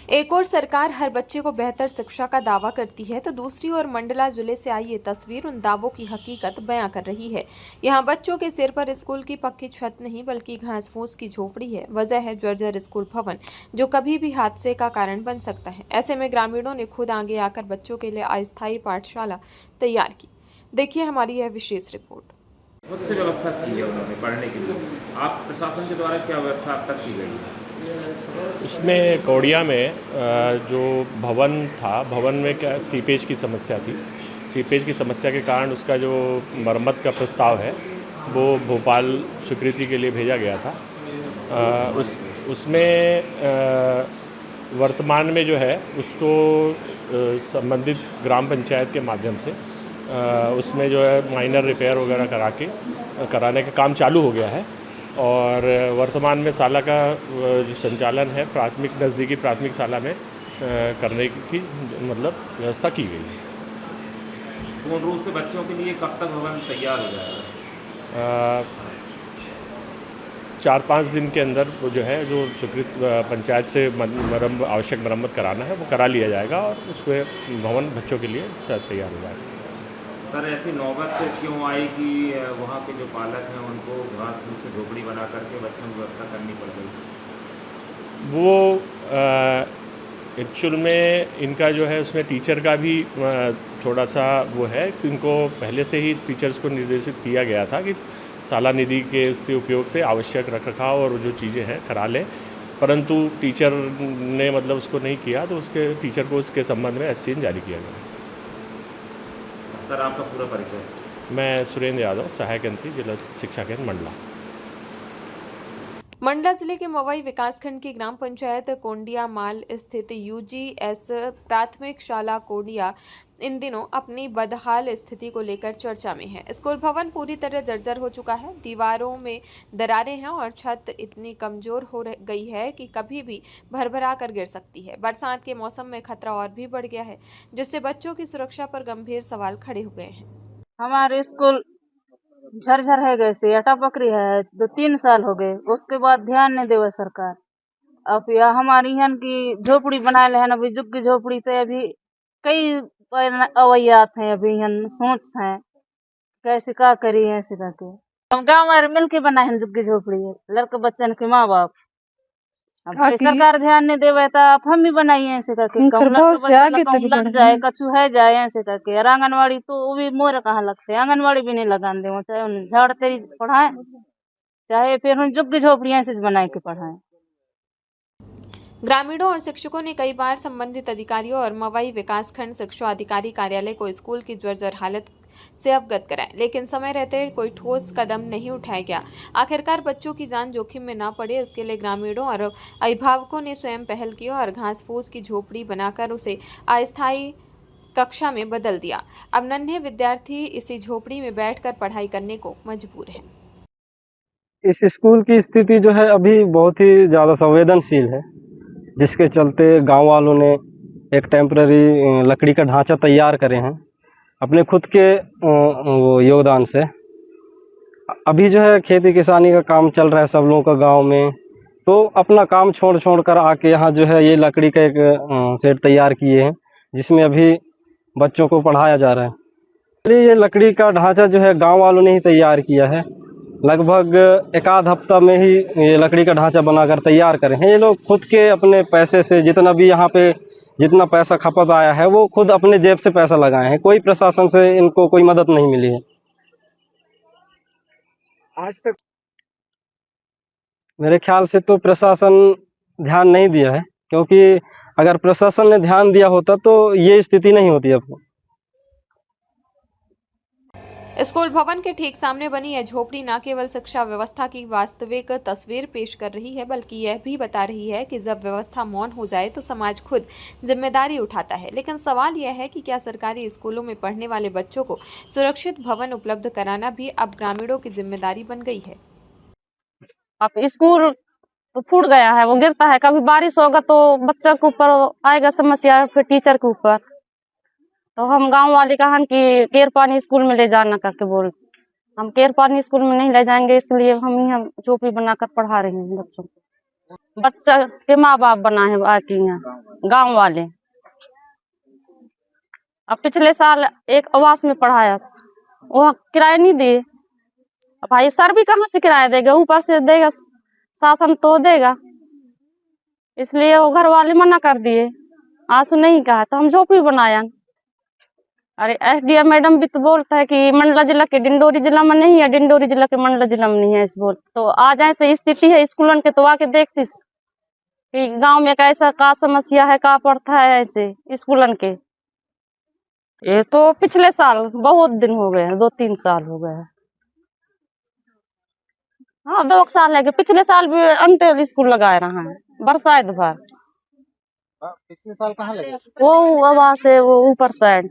एक ओर सरकार हर बच्चे को बेहतर शिक्षा का दावा करती है तो दूसरी ओर मंडला जिले से आई ये तस्वीर उन दावों की हकीकत बयां कर रही है। यहाँ बच्चों के सिर पर स्कूल की पक्की छत नहीं बल्कि घास फूस की झोपड़ी है। वजह है जर्जर स्कूल भवन जो कभी भी हादसे का कारण बन सकता है। ऐसे में ग्रामीणों ने खुद आगे आकर बच्चों के लिए अस्थायी पाठशाला तैयार की। देखिए हमारी यह विशेष रिपोर्ट। बहुत सी व्यवस्था की है उन्होंने पढ़ने के लिए। आप प्रशासन के द्वारा क्या व्यवस्था अब तक की गई है? इसमें कौड़िया में जो भवन था, भवन में क्या सीपेज की समस्या थी। सीपेज की समस्या के कारण उसका जो मरम्मत का प्रस्ताव है वो भोपाल स्वीकृति के लिए भेजा गया था। उसमें वर्तमान में जो है उसको संबंधित ग्राम पंचायत के माध्यम से उसमें जो है माइनर रिपेयर वगैरह कराने का काम चालू हो गया है और वर्तमान में शाला का जो संचालन है नज़दीकी प्राथमिक शाला में करने की मतलब व्यवस्था की गई है। पूर्ण रूप से बच्चों के लिए कब तक भवन तैयार हो जाएगा? 4-5 दिन के अंदर वो जो है जो स्वीकृत पंचायत से आवश्यक मरम्मत कराना है वो करा लिया जाएगा और उसमें भवन बच्चों के लिए तैयार हो जाएगा। सर ऐसी नौबत क्यों आई कि वहाँ के जो पालक हैं उनको घास फूस से झोपड़ी बना करके बच्चों की व्यवस्था करनी पड़ गई? वो एक्चुअल में इनका जो है उसमें टीचर का भी थोड़ा सा वो है। इनको पहले से ही टीचर्स को निर्देशित किया गया था कि शाला निधि के से उपयोग से आवश्यक रखरखाव और जो चीज़ें हैं करा लें, परंतु टीचर ने मतलब उसको नहीं किया तो उसके टीचर को उसके संबंध में SCN जारी किया गया। सर आपका पूरा परिचय? मैं सुरेंद्र यादव, सहायक मंत्री जिला शिक्षा केंद्र मंडला। मंडला जिले के मवई विकासखंड की ग्राम पंचायत कोंडिया माल स्थित UGS प्राथमिक शाला कोंडिया इन दिनों अपनी बदहाल स्थिति को लेकर चर्चा में है। स्कूल भवन पूरी तरह जर्जर हो चुका है, दीवारों में दरारें हैं और छत इतनी कमजोर हो गई है कि कभी भी भरभरा कर गिर सकती है। बरसात के मौसम में खतरा और भी बढ़ गया है, जिससे बच्चों की सुरक्षा पर गंभीर सवाल खड़े हो गए हैं। हमारे स्कूल झरझर है गए अटा पकड़ी है 2-3 साल हो गए, उसके बाद ध्यान नहीं देवे सरकार। अब या हमारी यहाँ की झोपड़ी बनाए है अभी झुग्गी झोपड़ी तो अभी कई अवैयात हैं, अभी यहाँ सोच है कैसे का करी है ऐसे करके हम गाँव वाले मिल के बनाए हैं झुग्गी झोपड़ी है लड़के बच्चन के माँ बाप। अब सरकार ध्यान नहीं देवे तो आप हम ही बनाइए ऐसे करके लग जाए कछु है जाए ऐसे करके। और आंगनवाड़ी तो वो भी मोर कहाँ लगते हैं, आंगनवाड़ी भी नहीं लगान दे, चाहे उन्हें झाड़ तेरी पढ़ाए चाहे फिर उन झुग्गी झोपड़ियाँ से बनाए के पढ़ाए। ग्रामीणों और शिक्षकों ने कई बार संबंधित अधिकारियों और मवई विकासखंड शिक्षा अधिकारी कार्यालय को स्कूल की जर्जर हालत से अवगत कराए, लेकिन समय रहते कोई ठोस कदम नहीं उठाया गया। आखिरकार बच्चों की जान जोखिम में न पड़े इसके लिए ग्रामीणों और अभिभावकों ने स्वयं पहल की और घास फूस की झोपड़ी बनाकर उसे अस्थायी कक्षा में बदल दिया। अब नन्हे विद्यार्थी इसी झोपड़ी में बैठकर पढ़ाई करने को मजबूर हैं। इस स्कूल की स्थिति जो है अभी बहुत ही ज़्यादा संवेदनशील है, जिसके चलते गांव वालों ने एक टेम्पररी लकड़ी का ढांचा तैयार करे हैं अपने खुद के योगदान से। अभी जो है खेती किसानी का काम चल रहा है सब लोगों का गांव में, तो अपना काम छोड़ कर आके यहाँ जो है ये लकड़ी का एक सेट तैयार किए हैं जिसमें अभी बच्चों को पढ़ाया जा रहा है। ये लकड़ी का ढांचा जो है गांव वालों ने ही तैयार किया है, लगभग एक आध हफ्ता में ही ये लकड़ी का ढांचा बनाकर तैयार करे हैं। ये लोग खुद के अपने पैसे से जितना भी यहाँ पे जितना पैसा खपत आया है वो खुद अपने जेब से पैसा लगाए हैं, कोई प्रशासन से इनको कोई मदद नहीं मिली है आज तक। मेरे ख्याल से तो प्रशासन ध्यान नहीं दिया है, क्योंकि अगर प्रशासन ने ध्यान दिया होता तो ये स्थिति नहीं होती अब। स्कूल भवन के ठीक सामने बनी यह झोपड़ी न केवल शिक्षा व्यवस्था की वास्तविक तस्वीर पेश कर रही है बल्कि यह भी बता रही है कि जब व्यवस्था मौन हो जाए तो समाज खुद जिम्मेदारी उठाता है। लेकिन सवाल यह है कि क्या सरकारी स्कूलों में पढ़ने वाले बच्चों को सुरक्षित भवन उपलब्ध कराना भी अब ग्रामीणों की जिम्मेदारी बन गई है। अब स्कूल तो फूट गया है, वो गिरता है, कभी बारिश होगा तो बच्चा के ऊपर आएगा समस्या, फिर टीचर के ऊपर। तो हम गांव वाले कहा कि केर पानी स्कूल में ले जाना करके बोल, हम केर पानी स्कूल में नहीं ले जाएंगे, इसलिए हम यहाँ झोपड़ी बनाकर पढ़ा रहे हैं बच्चों को। बच्चा के माँ बाप बना है आके यहाँ गांव वाले। अब पिछले साल एक आवास में पढ़ाया, वहाँ किराया नहीं दिए। अब भाई सर भी कहाँ से किराया देगा, ऊपर से देगा शासन तो देगा, इसलिए वो घर वाले मना कर दिए। आंसू नहीं कहा तो हम झोपड़ी बनाया। अरे एसडीएम मैडम भी तो बोलता है कि मंडला जिला के डिंडोरी जिला में नहीं है, डिंडोरी जिला के मंडला जिला में नहीं है। इस बोल तो आज ऐसे स्थिति है स्कूलन के, तो आके देखतीस कि गांव में कैसा का समस्या है, का पड़ता है ऐसे स्कूलन के। ये तो पिछले साल बहुत दिन हो गए हैं, 2-3 साल हो गए हैं। हाँ 2 साल है कि पिछले साल भी अंतर स्कूल लगाए रहा है बरसात भर। पिछले साल कहाँ लगे? वो आवास है वो ऊपर साइड।